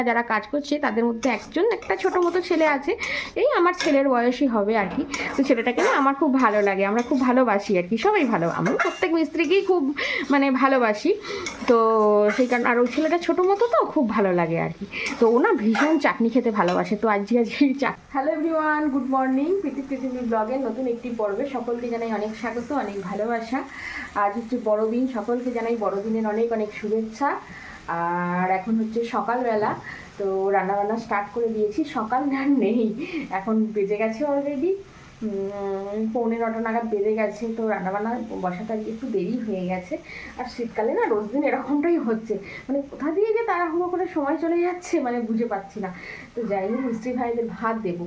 যারা কাজ করছে তাদের মধ্যে একটা ছোট মতো ছেলে আছে, এই আমার ছেলের বয়সই হবে আর কি। তো ছেলেটাকে না আমার খুব ভালো লাগে, আমরা খুব ভালোবাসি আর কি, সবাই ভালো, আমি প্রত্যেক মিস্ত্রিকেই খুব ভালোবাসি। তো সেই কারণে আর ওই ছেলেটা ছোটো মতো তো খুব ভালো লাগে আর কি। তো ও না ভীষণ চাটনি খেতে ভালোবাসে, তো আজকে হ্যালো এভরিওয়ান, গুড মর্নিং। পৃথিবী ব্লগের নতুন একটি পর্বে সকলকে জানাই অনেক স্বাগত, অনেক ভালোবাসা। আজ হচ্ছে বড়দিন, সকলকে জানাই বড়দিনের অনেক অনেক শুভেচ্ছা। আর এখন হচ্ছে সকালবেলা, তো রান্নাবান্না স্টার্ট করে দিয়েছি। সকাল আর নেই, এখন বেজে গেছে অলরেডি 9:45 নাগাদ বেজে গেছে। তো রান্নাবান্না বসাতে একটু দেরি হয়ে গেছে। আর শীতকালে না রোজ দিন এরকমটাই হচ্ছে, কোথা দিয়ে যে তাড়াহুড়ো করে সময় চলে যাচ্ছে বুঝে পাচ্ছি না। তো যাই হোক, মিস্ত্রি ভাইদের ভাত দেবো,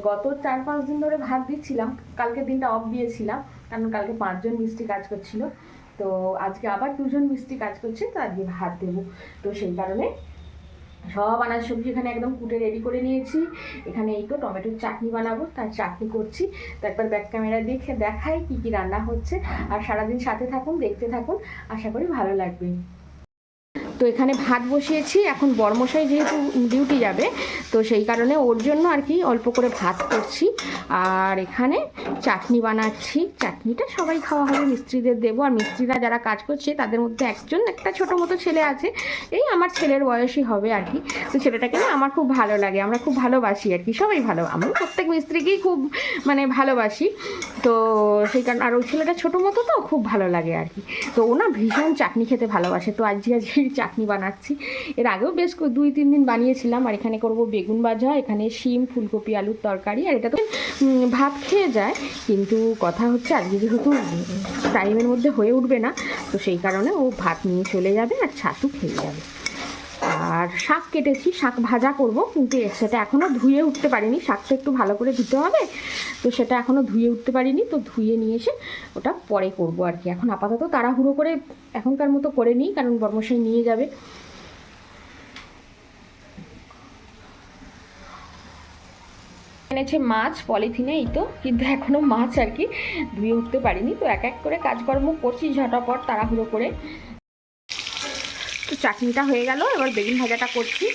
গত 4-5 দিন ধরে ভাত দিচ্ছিলাম, কালকের দিনটা অফ দিয়েছিলাম কারণ কালকে 5 জন মিস্ত্রি কাজ করছিল। তো আজকে আবার 2 জন মিস্ত্রি কাজ করছে, তো আজকে ভাত দেবো। তো সেই কারণে সব আনাজ সবজি এখানে একদম কুটে রেডি করে নিয়েছি। এখানে এই তো টমেটোর চাটনি বানাবো, তার চাটনি করছি। তো একবার ব্যাক ক্যামেরা দেখে দেখাই কী কী রান্না হচ্ছে। আর সারাদিন সাথে থাকুন, দেখতে থাকুন, আশা করি ভালো লাগবে। তো এখানে ভাত বসিয়েছি, এখন বরমশাই যেহেতু ডিউটি যাবে, তো সেই কারণে ওর জন্য আর কি অল্প করে ভাত করছি। আর এখানে চাটনি বানাচ্ছি, চাটনিটা সবাই খাওয়া হবে, মিস্ত্রিদের দেবো। আর মিস্ত্রিরা যারা কাজ করছে তাদের মধ্যে একটা ছোটো মতো ছেলে আছে, এই আমার ছেলের বয়সই হবে আর কি। তো ছেলেটাকে না আমার খুব ভালো লাগে, আমরা খুব ভালোবাসি আর কি, সবাই ভালো, আমি প্রত্যেক মিস্ত্রিকেই খুব ভালোবাসি। তো সেই কারণে আর ওই ছেলেটা ছোটো মতো তো খুব ভালো লাগে আর কি। তো ও না ভীষণ চাটনি খেতে ভালোবাসে, তো আজকে চাটনি বানাচ্ছি। এর আগেও বেশ 2-3 দিন বানিয়েছিলাম। আর এখানে করব বেগুন ভাজা, এখানে শিম, ফুলকপি, আলুর তরকারি। আর এটা তো ভাত খেয়ে যায়, কিন্তু কথা হচ্ছে আজকে যেহেতু টাইমের মধ্যে হয়ে উঠবে না, তো সেই কারণে ও ভাত নিয়ে চলে যাবে আর ছাতু খেয়ে যাবে। আর শাক কেটেছি, শাক ভাজা করব, কিন্তু সেটা এখনও ধুয়ে উঠতে পারিনি, শাকটা একটু ভালো করে ধুতে হবে, তো সেটা এখনও ধুয়ে উঠতে পারিনি। তো ধুয়ে নিয়ে এসে ওটা পরে করব আর কি। এখন আপাতত তাড়াহুড়ো করে এখনকার মতো করে নিই, কারণ বর্মশাই নিয়ে যাবে। এনেছে মাছ পলিথিনে, এই তো, কিন্তু এখনও মাছ আর কি ধুয়ে উঠতে পারিনি। তো এক এক করে কাজকর্ম করছি ঝটাপট তাড়াহুড়ো করে। তো চাটনিটা হয়ে গেল, এবার বেগুন ভাজাটা করছি।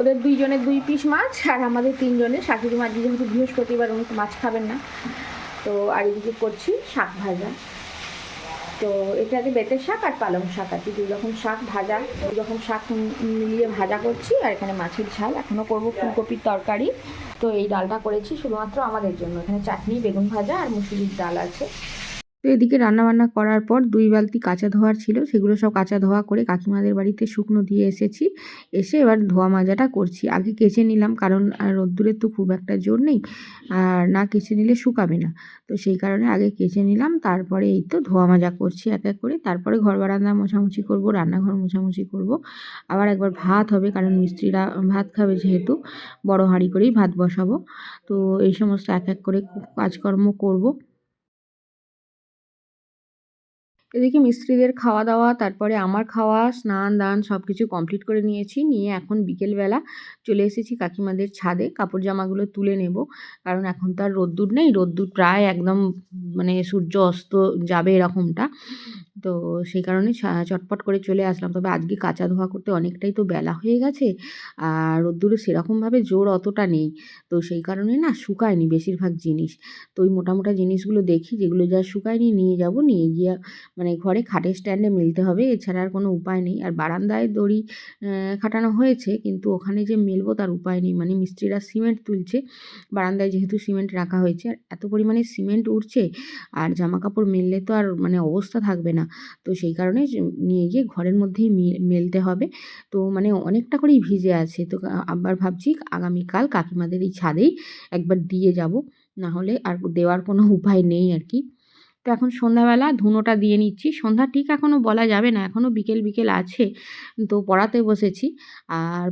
ওদের 2 জনের 2 পিস মাছ, আর আমাদের 3 জনের, শাশুড়ি মা যেহেতু বৃহস্পতিবার উনি মাছ খাবেন না। তো আর এদিকে করছি শাক ভাজা। তো এটাকে বেতের শাক আর পালং শাক আর কি, 2 রকম শাক ভাজা, 2 রকম শাক মিলিয়ে ভাজা করছি। আর এখানে মাছের ঝাল, এখনও করবো ফুলকপির তরকারি। তো এই ডালটা করেছি শুধুমাত্র আমাদের জন্য। এখানে চাটনি, বেগুন ভাজা আর মুসুরির ডাল আছে। তো এদিকে রান্নাবান্না করার পর 2 বালতি কাঁচা ধোয়ার ছিল, সেগুলো সব কাঁচা ধোয়া করে কাকিমাদের বাড়িতে শুকনো দিয়ে এসেছি। এসে এবার ধোয়া মাজাটা করছি। আগে কেচে নিলাম, কারণ রোদ্দুরের তো খুব একটা জোর নেই, আর না কেচে নিলে শুকাবে না। তো সেই কারণে আগে কেচে নিলাম, তারপরে এই তো ধোয়া মাজা করছি এক এক করে। তারপরে ঘর বারান্দা মোছামুছি করব, রান্নাঘর মোছামুছি করব। আবার একবার ভাত হবে, কারণ মিস্ত্রিরা ভাত খাবে যেহেতু, বড় হাঁড়ি করেই ভাত বসাবো। তো এই সমস্ত এক এক করে কাজকর্ম করব। এদিকে মিস্ত্রিদের খাওয়া দাওয়া, তারপরে আমার খাওয়া, স্নান দান সব কিছু কমপ্লিট করে নিয়েছি। নিয়ে এখন বিকেলবেলা চলে এসেছি কাকিমাদের ছাদে, কাপড় জামাগুলো তুলে নেব, কারণ এখন তো আর রোদ্দুর নেই, রোদ্দুর প্রায় একদম সূর্য অস্ত যাবে এরকমটা। তো সেই কারণে চটপট করে চলে আসলাম। তবে আজকে কাচা ধোয়া করতে অনেকটাই তো বেলা হয়ে গেছে, আর রোদ্দুরে সেরকমভাবে জোর অতটা নেই, তো সেই কারণে না শুকায়নি বেশিরভাগ জিনিস। তো ওই মোটা মোটা জিনিসগুলো দেখি, যেগুলো যা শুকায়নি নিয়ে যাব, নিয়ে গিয়ে ঘরে খাটের স্ট্যান্ডে মেলতে হবে, এছাড়া আর কোনো উপায় নেই। আর বারান্দায় দড়ি খাটানো হয়েছে, কিন্তু ওখানে যে মেলবো তার উপায় নেই, মিস্ত্রিরা সিমেন্ট তুলছে, বারান্দায় যেহেতু সিমেন্ট রাখা হয়েছে, আর এত পরিমাণে সিমেন্ট উঠছে, আর জামা কাপড় মেললে তো আর অবস্থা থাকবে না। তো সেই কারণে নিয়ে গিয়ে ঘরের মধ্যেই মেলতে হবে। তো অনেকটা করেই ভিজে আছে। তো আবার ভাবছি আগামীকাল কাকিমাদের এই ছাদেই একবার দিয়ে যাব, না হলে আর দেওয়ার কোনো উপায় নেই আর কি। তো এখন সন্ধ্যাবেলা ধুনোটা দিয়ে নিচ্ছি। সন্ধ্যা ঠিক এখনও বলা যাবে না, এখনও বিকেল বিকেল আছে। তো পড়াতে বসেছি, আর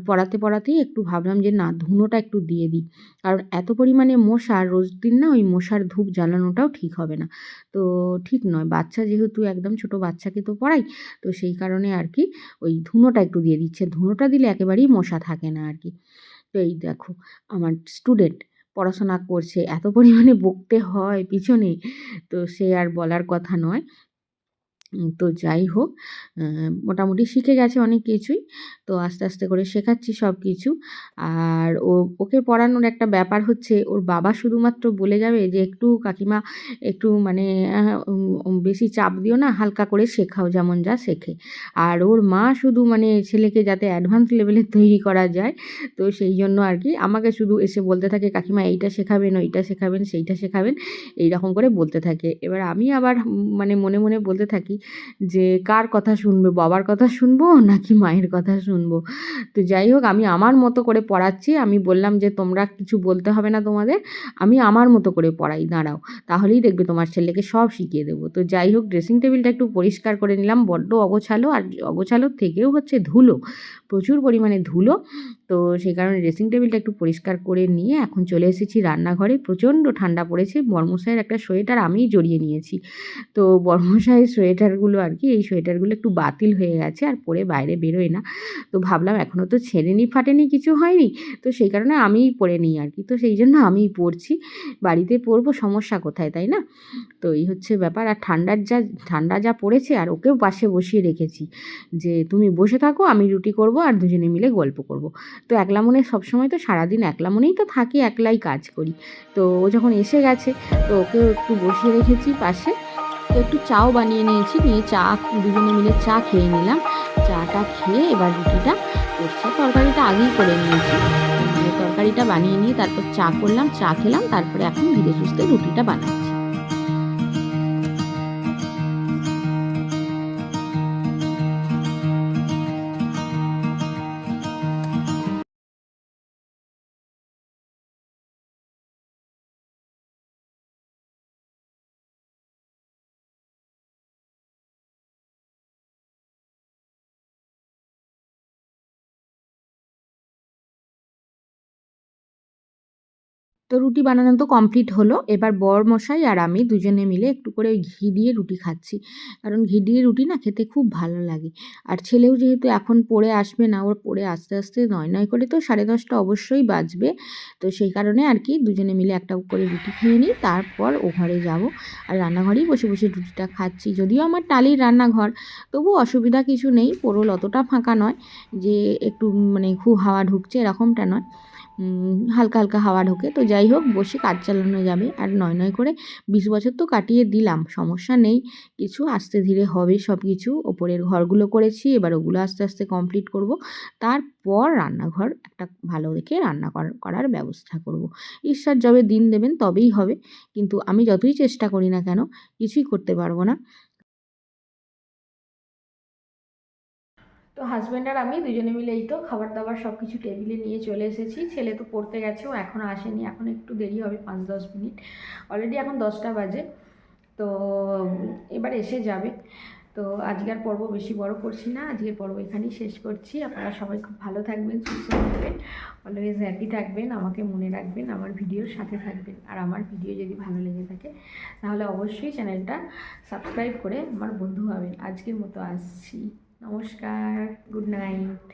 পড়াতেই একটু ভাবলাম যে না, ধুনোটা একটু দিয়ে দিই। কারণ এত পরিমাণে মশা, রোজ দিন না ওই মশার ধূপ জ্বালানোটাও ঠিক হবে না। তো ঠিক নয়, বাচ্চা যেহেতু, একদম ছোট বাচ্চাকে তো পড়াই, তো সেই কারণে আর কি ওই ধুনোটা একটু দিয়ে দিচ্ছে। ধুনোটা দিলে একেবারেই মশা থাকে না আর কি। তো এই দেখো আমার স্টুডেন্ট পড়াশোনা করছে, এত পরিমাণে বকতে হয় পিছনে, তো সে আর বলার কথা নয়। তো যাই হোক, মোটামুটি শিখে গেছে অনেক কিছুই। তো আস্তে আস্তে করে শেখাচ্ছি সব কিছু। আর ওকে পড়ানোর একটা ব্যাপার হচ্ছে, ওর বাবা শুধুমাত্র বলে যাবে যে একটু কাকিমা একটু মানে বেশি চাপ দিও না, হালকা করে শেখাও যেমন যা শেখে। আর ওর মা শুধু মানে ছেলেকে যাতে অ্যাডভান্স লেভেলের তৈরি করা যায়, তো সেই জন্য আর কি আমাকে শুধু এসে বলতে থাকে কাকিমা এইটা শেখাবেন, ওইটা শেখাবেন, সেইটা শেখাবেন, এইরকম করে বলতে থাকে। এবার আমি আবার মানে মনে মনে বলতে থাকি যে কার কথা শুনবে, বাবার কথা শুনবো নাকি মায়ের কথা শুনবো। তো যাই হোক, আমি আমার মতো করে পড়াচ্ছি। আমি বললাম যে তোমরা কিছু বলতে হবে না তোমাদের, আমি আমার মতো করে পড়াই, দাঁড়াও, তাহলেই দেখবে তোমার ছেলেকে সব শিখিয়ে দেবো। তো যাই হোক, ড্রেসিং টেবিলটা একটু পরিষ্কার করে নিলাম, বড্ড অগোছালো, আর অগোছালোর থেকেও হচ্ছে ধুলো, প্রচুর পরিমাণে ধুলো। তো সেই কারণে ড্রেসিং টেবিলটা একটু পরিষ্কার করে নিয়ে এখন চলে এসেছি রান্নাঘরে। প্রচণ্ড ঠান্ডা পড়েছে, বর্মশাইয়ের একটা সোয়েটার আমিই জড়িয়ে নিয়েছি। তো বর্মশাইয়ের সোয়েটারগুলো আর কি, এই সোয়েটারগুলো একটু বাতিল হয়ে গেছে আর পরে বাইরে বেরোয় না। তো ভাবলাম এখনও তো ছেঁড়েনি ফাটেনি কিছু হয়নি, তো সেই কারণে আমিই পরে নিই আর কি। তো সেই জন্য আমিই পরছি, বাড়িতে পরবো, সমস্যা কোথায়, তাই না? তো এই হচ্ছে ব্যাপার। আর ঠান্ডা যা পড়েছে, আর ওকেও পাশে বসিয়ে রেখেছি যে তুমি বসে থাকো, আমি রুটি করব আর দুজনে মিলে গল্প করব। তো একলা মনে সবসময় তো সারাদিন একলা মনেই তো থাকি, একলাই কাজ করি। তো ও যখন এসে গেছে, তো ওকেও একটু বসিয়ে রেখেছি পাশে। তো একটু চাও বানিয়ে নিয়েছি, নিয়ে দুজনে মিলে চা খেয়ে নিলাম। চাটা খেয়ে এবার রুটিটা করছি। তরকারিটা আগেই করে নিয়েছি, মানে তরকারিটা বানিয়ে নিয়ে তারপর চা করলাম, চা খেলাম, তারপরে এখন ধীরে সুস্থে রুটিটা বানাচ্ছি। তো রুটি বানানো তো কমপ্লিট হলো। এবার বরমশাই আর আমি দুজনে মিলে একটু করে ওই ঘি দিয়ে রুটি খাচ্ছি। কারণ ঘি দিয়ে রুটি না খেতে খুব ভালো লাগে। আর ছেলেও যেহেতু এখন পড়ে আসবে না, ওর পড়ে আসতে আসতে নয় নয় করে তো 10:30 অবশ্যই বাজবে। তো সেই কারণে আর কি দুজনে মিলে একটা করে রুটি খেয়ে নিই, তারপর ও ঘরে যাব। আর রান্নাঘরেই বসে বসে রুটিটা খাচ্ছি। যদিও আমার টালির রান্নাঘর, তবু অসুবিধা কিছু নেই। পোড়ল অতটা ফাঁকা নয় যে একটু মানে খুব হাওয়া ঢুকছে, এরকমটা নয়। হালকা হালকা হাওয়া ঢোকে। তো যাই হোক, বসে কাজ চালানো যাবে। আর নয় নয় করে 20 বছর তো কাটিয়ে দিলাম, সমস্যা নেই কিছু, আস্তে ধীরে হবে সব কিছু। ওপরের ঘরগুলো করেছি, এবার ওগুলো আস্তে আস্তে কমপ্লিট করব। তারপর রান্নাঘর একটা ভালো দেখে রান্না করার ব্যবস্থা করব। ঈশ্বর যবে দিন দেবেন তবেই হবে, কিন্তু আমি যতই চেষ্টা করি না কেন কিছুই করতে পারবো না। তো হাজব্যান্ড আর আমি দুজনে মিলে এই তো খাবার দাবার সব কিছু টেবিলে নিয়ে চলে এসেছি। ছেলে তো পড়তে গেছে, ও এখনও আসেনি, এখন একটু দেরি হবে, 5-10 মিনিট। অলরেডি এখন 10টা বাজে। তো এবার এসে যাবে। তো আজকের পর্ব বেশি বড় করছি না, আজকের পর্ব এখানেই শেষ করছি। আপনারা সবাই খুব ভালো থাকবেন, সুস্থ থাকবেন, অলওয়েজ হ্যাপি থাকবেন, আমাকে মনে রাখবেন, আমার ভিডিওর সাথে থাকবেন। আর আমার ভিডিও যদি ভালো লেগে থাকে তাহলে অবশ্যই চ্যানেলটা সাবস্ক্রাইব করে আমার বন্ধু হবেন। আজকের মতো আসছি, নমস্কার, গুড নাইট।